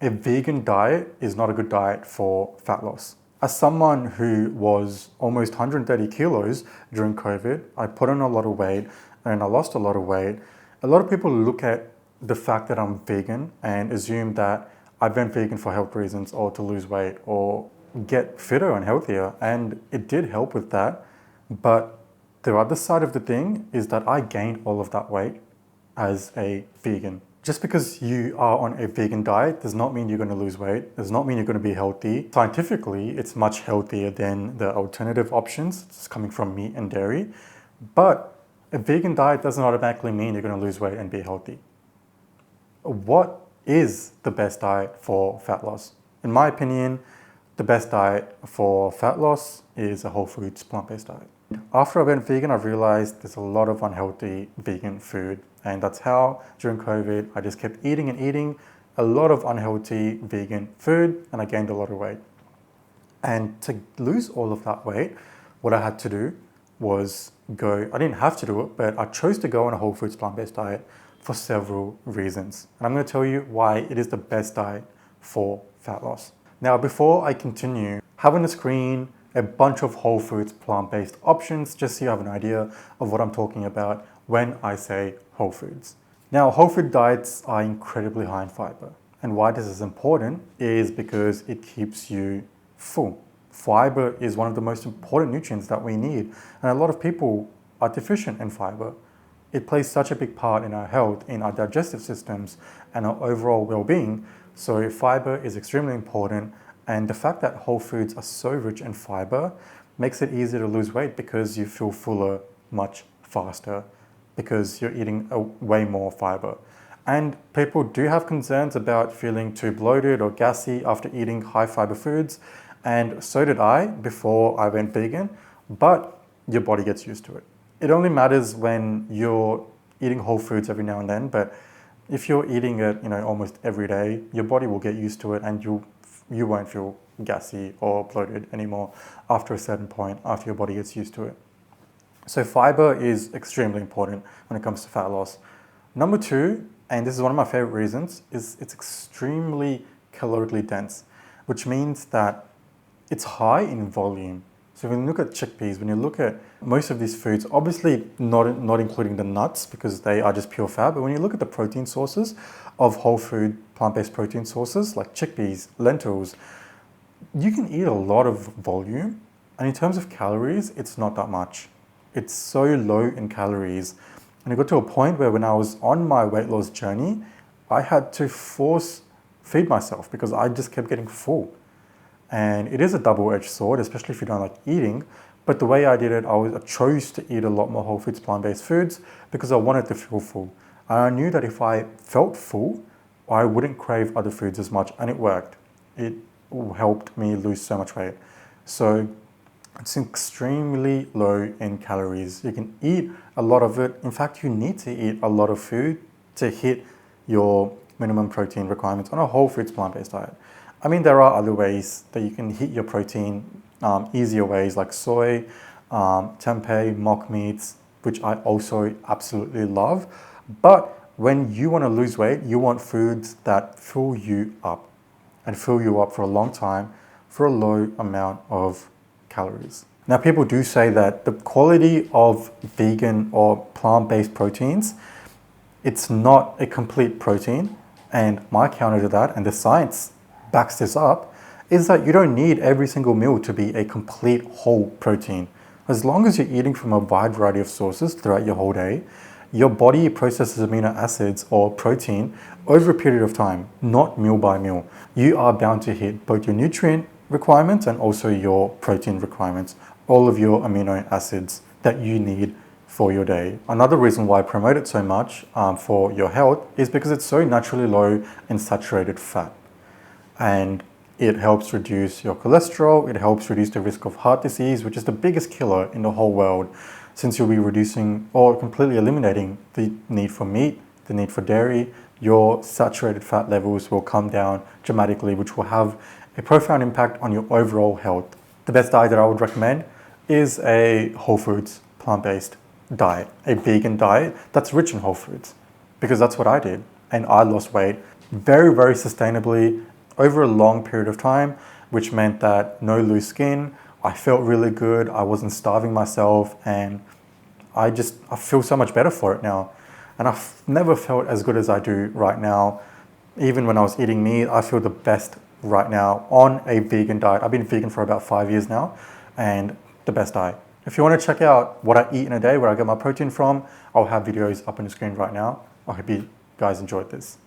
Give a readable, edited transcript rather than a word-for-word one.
A vegan diet is not a good diet for fat loss. As someone who was almost 130 kilos during COVID, I put on a lot of weight and I lost a lot of weight. A lot of people look at the fact that I'm vegan and assume that I went vegan for health reasons or to lose weight or get fitter and healthier. And it did help with that. But the other side of the thing is that I gained all of that weight as a vegan. Just because you are on a vegan diet does not mean you're going to lose weight, does not mean you're going to be healthy. Scientifically, it's much healthier than the alternative options. It's coming from meat and dairy. But a vegan diet doesn't automatically mean you're going to lose weight and be healthy. What is the best diet for fat loss? In my opinion, the best diet for fat loss is a whole foods plant-based diet. After I went vegan, I realized there's a lot of unhealthy vegan food. And that's how, during COVID, I just kept eating and eating a lot of unhealthy vegan food, and I gained a lot of weight. And to lose all of that weight, what I had to do was I didn't have to do it, but I chose to go on a whole foods plant-based diet for several reasons. And I'm going to tell you why it is the best diet for fat loss. Now, before I continue, have on the screen a bunch of whole foods plant-based options, just so you have an idea of what I'm talking about when I say whole foods. Now, whole food diets are incredibly high in fiber. And why this is important is because it keeps you full. Fiber is one of the most important nutrients that we need. And a lot of people are deficient in fiber. It plays such a big part in our health, in our digestive systems, and our overall well-being. So fiber is extremely important. And the fact that whole foods are so rich in fiber makes it easier to lose weight because you feel fuller much faster because you're eating way more fiber. And people do have concerns about feeling too bloated or gassy after eating high fiber foods. And so did I before I went vegan, but your body gets used to it. It only matters when you're eating whole foods every now and then, but if you're eating it, almost every day, your body will get used to it and you won't feel gassy or bloated anymore after a certain point, after your body gets used to it. So fiber is extremely important when it comes to fat loss. Number two, and this is one of my favorite reasons, is it's extremely calorically dense, which means that it's high in volume. So when you look at chickpeas, when you look at most of these foods, obviously not including the nuts because they are just pure fat, but when you look at the protein sources of whole food, plant-based protein sources like chickpeas, lentils, you can eat a lot of volume. And in terms of calories, it's not that much. It's so low in calories. And it got to a point where when I was on my weight loss journey, I had to force feed myself because I just kept getting full. And it is a double-edged sword, especially if you don't like eating. But the way I did it, I chose to eat a lot more whole foods, plant-based foods because I wanted to feel full. And I knew that if I felt full, I wouldn't crave other foods as much. And it worked. It helped me lose so much weight. So it's extremely low in calories. You can eat a lot of it. In fact, you need to eat a lot of food to hit your minimum protein requirements on a whole foods plant-based diet. I mean, there are other ways that you can hit your protein, easier ways like soy, tempeh, mock meats, which I also absolutely love. But when you want to lose weight, you want foods that fill you up and fill you up for a long time for a low amount of calories. Now, people do say that the quality of vegan or plant-based proteins, it's not a complete protein. And my counter to that, and the science backs this up, is that you don't need every single meal to be a complete whole protein. As long as you're eating from a wide variety of sources throughout your whole day, your body processes amino acids or protein over a period of time, not meal by meal. You are bound to hit both your nutrient requirements and also your protein requirements, all of your amino acids that you need for your day. Another reason why I promote it so much for your health is because it's so naturally low in saturated fat. And it helps reduce your cholesterol, it helps reduce the risk of heart disease, which is the biggest killer in the whole world, since you'll be reducing or completely eliminating the need for meat, the need for dairy. Your saturated fat levels will come down dramatically, which will have a profound impact on your overall health. The best diet that I would recommend is a whole foods, plant-based diet, a vegan diet that's rich in whole foods, because that's what I did. And I lost weight very, very sustainably over a long period of time, which meant that no loose skin. I felt really good. I wasn't starving myself, and I feel so much better for it now. And I've never felt as good as I do right now. Even when I was eating meat, I feel the best right now on a vegan diet. I've been vegan for about 5 years now, and the best diet. If you want to check out what I eat in a day, where I get my protein from, I'll have videos up on the screen right now. I hope you guys enjoyed this.